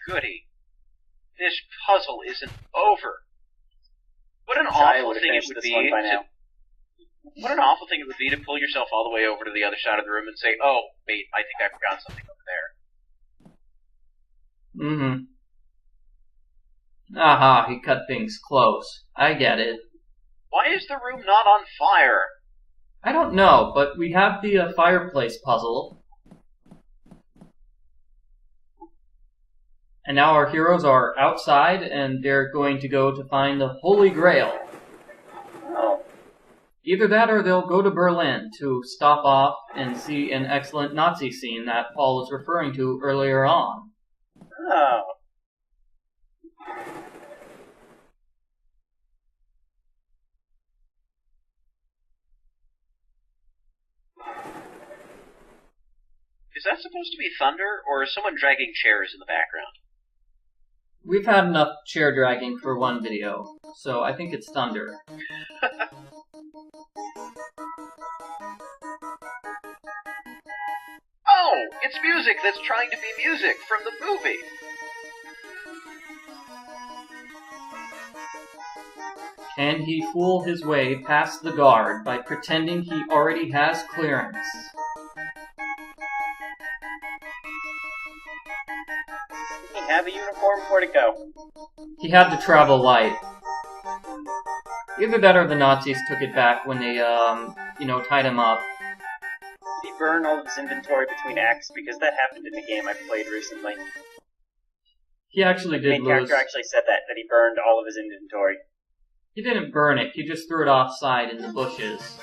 goody. This puzzle isn't over. What an I awful would have thing it finished would this be one by now. What an awful thing it would be to pull yourself all the way over to the other side of the room and say, "Oh, wait, I think I forgot something over there." Mm-hmm. Aha, he cut things close. I get it. Why is the room not on fire? I don't know, but we have the fireplace puzzle. And now our heroes are outside, and they're going to go to find the Holy Grail. Oh. Either that or they'll go to Berlin to stop off and see an excellent Nazi scene that Paul was referring to earlier on. Oh. Is that supposed to be thunder, or is someone dragging chairs in the background? We've had enough chair dragging for one video, so I think it's thunder. Oh! It's music that's trying to be music from the movie! Can he fool his way past the guard by pretending he already has clearance? Did he have a uniform? Where'd it go? He had to travel light. Either that or the Nazis took it back when they, tied him up. Did he burn all of his inventory between acts? Because that happened in the game I played recently. He actually The did main lose. character actually said that he burned all of his inventory. He didn't burn it, he just threw it offside in the bushes.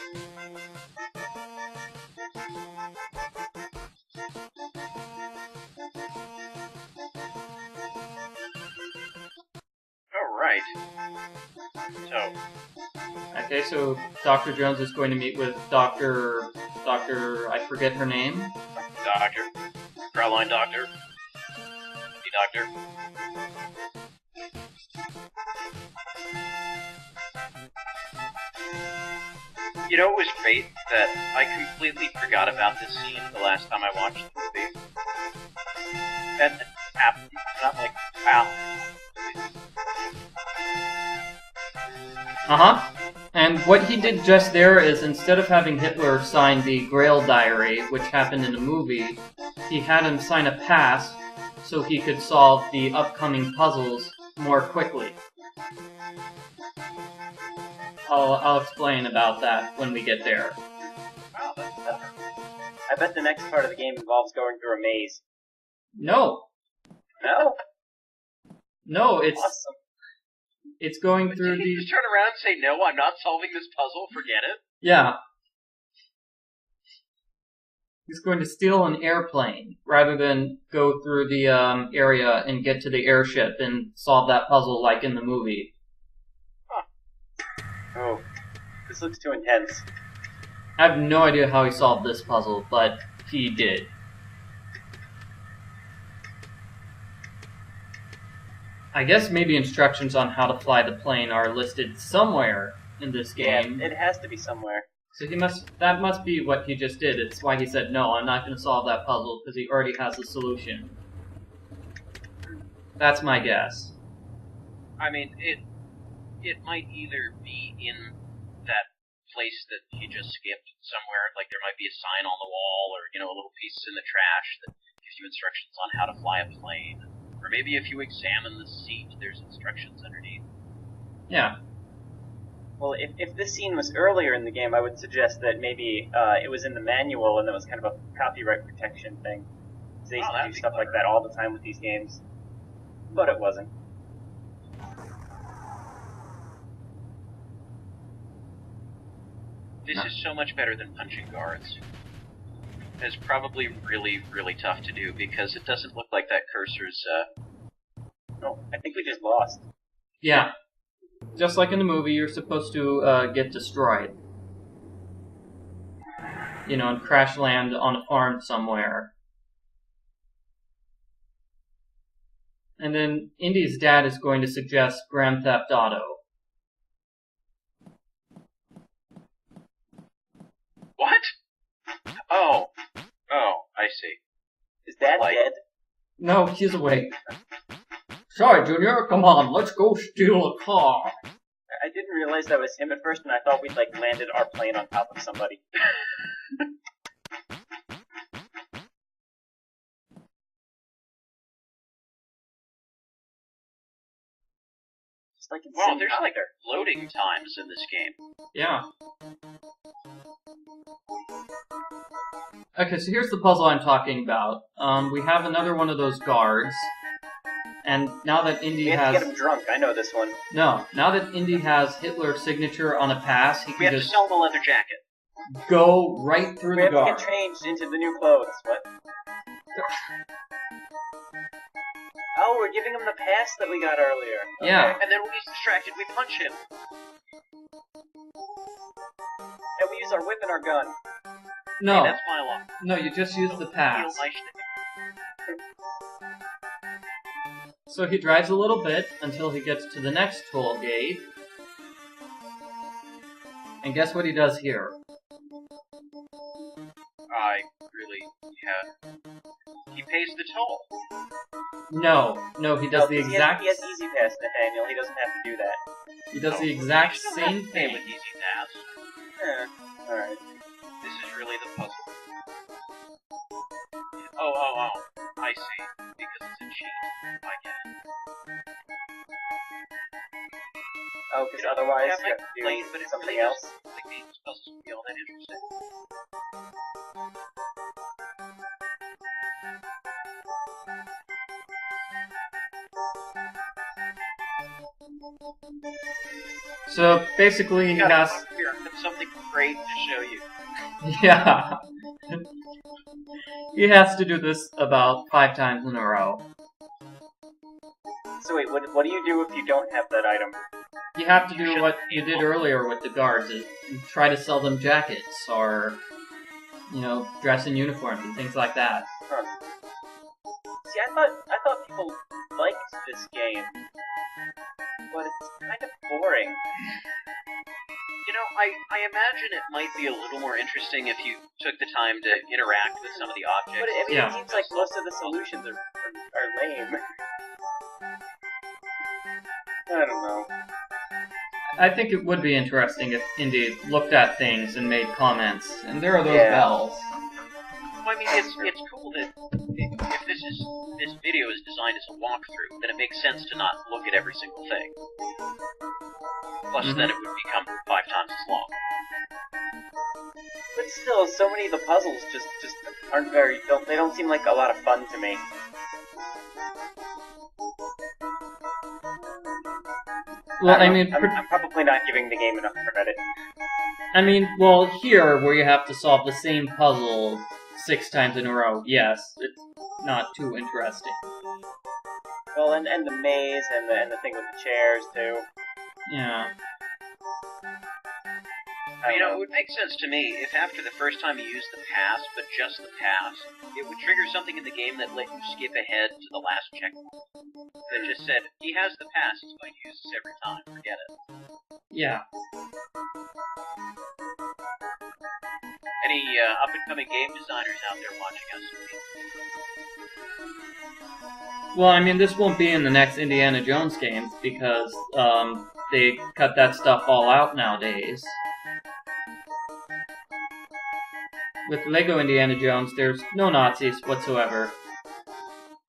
Oh, right. So, Okay, so Dr. Jones is going to meet with Dr. I forget her name. Doctor. Fraulein Doctor. The Doctor. You know, it was great that I completely forgot about this scene the last time I watched the movie. And not like, wow. Uh-huh. And what he did just there is, instead of having Hitler sign the Grail Diary, which happened in the movie, he had him sign a pass so he could solve the upcoming puzzles more quickly. I'll explain about that when we get there. Wow, that's better. I bet the next part of the game involves going through a maze. No, No? it's Awesome. it's going But through did he the just turn around and say, "No, I'm not solving this puzzle, forget it"? yeah. He's going to steal an airplane rather than go through the area and get to the airship and solve that puzzle like in the movie. Oh, this looks too intense. I have no idea how he solved this puzzle, but he did. I guess maybe instructions on how to fly the plane are listed somewhere in this game. Yeah, it has to be somewhere. So that must be what he just did. It's why he said, no, I'm not going to solve that puzzle, because he already has the solution. That's my guess. I mean, it might either be in that place that he just skipped somewhere, like there might be a sign on the wall, or, a little piece in the trash that gives you instructions on how to fly a plane. Or maybe if you examine the seat, there's instructions underneath. Yeah. Well, if this scene was earlier in the game, I would suggest that maybe it was in the manual and there was kind of a copyright protection thing. They used to do stuff like that all the time with these games. But it wasn't. This is so much better than punching guards. It's probably really, really tough to do because it doesn't look like that cursor's, No, I think we just lost. Yeah. Just like in the movie, you're supposed to get destroyed. And crash land on a farm somewhere. And then Indy's dad is going to suggest Grand Theft Auto. What? Oh, I see. Is Dad Like- dead? No, he's awake. Sorry, Junior, come on, let's go steal a car. I didn't realize that was him at first, and I thought we'd, like, landed our plane on top of somebody. Just like in Wow, there's like Simulator. loading times in this game. Yeah. Okay, so here's the puzzle I'm talking about. We have another one of those guards, and now that Indy We have has... to get him drunk, I know this one. No, now that Indy has Hitler's signature on a pass, he We can have to just sell him a leather jacket. go right through We the have to guard. get changed into the new clothes. What? Oh, we're giving him the pass that we got earlier. Okay. Yeah. And then when he's distracted, we punch him. And we use our whip and our gun. No, Hey, that's my luck. no, you just use the Feel pass. nice. So he drives a little bit until he gets to the next toll gate. And guess what he does here? I really, yeah. He pays the toll. No, he does the because exact... He has Easy Pass, Nathaniel. He doesn't have to do that. He does the You exact still same have to pay thing. with Easy Pass. Alright. This is really the puzzle. Oh. I see. Because it's a cheat. I get it. Oh, because otherwise yeah, you have to do played, but it something really else? The game's puzzles would be all that interesting. So basically he has... Here, I have something great to show you. Yeah. He has to do this about 5 times in a row. So wait, what do you do if you don't have that item? You have to do what you did earlier with the guards, is try to sell them jackets, or, you know, dress in uniforms and things like that. Huh. See, I thought people liked this game, but it's kind of boring. You know, I imagine it might be a little more interesting if you took the time to interact with some of the objects. But I mean, Yeah. it seems like most of the solutions are lame. I don't know. I think it would be interesting if Indy looked at things and made comments. And there are those Yeah. bells. Well, I mean, it's cool that if this video is designed as a walkthrough, then it makes sense to not look at every single thing. Plus, then it would become 5 times as long. But still, so many of the puzzles just aren't very. They don't seem like a lot of fun to me. Well, I I'm mean, probably not giving the game enough credit. well, here, where you have to solve the same puzzle 6 times in a row, yes, it's not too interesting. Well, and the maze and the thing with the chairs too. Yeah. You know, it would make sense to me if after the first time you used the pass, but just the pass, it would trigger something in the game that let you skip ahead to the last checkpoint. That just said, he has the pass, he's going to use this every time, forget it. Yeah. Any up-and-coming game designers out there watching us? Well, I mean, this won't be in the next Indiana Jones games, because, they cut that stuff all out nowadays. With Lego Indiana Jones, there's no Nazis whatsoever.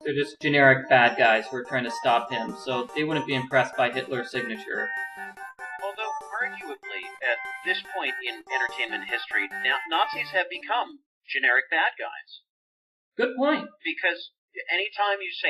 They're just generic bad guys who are trying to stop him, so they wouldn't be impressed by Hitler's signature. Although, arguably, at this point in entertainment history, Nazis have become generic bad guys. Good point. Because anytime you say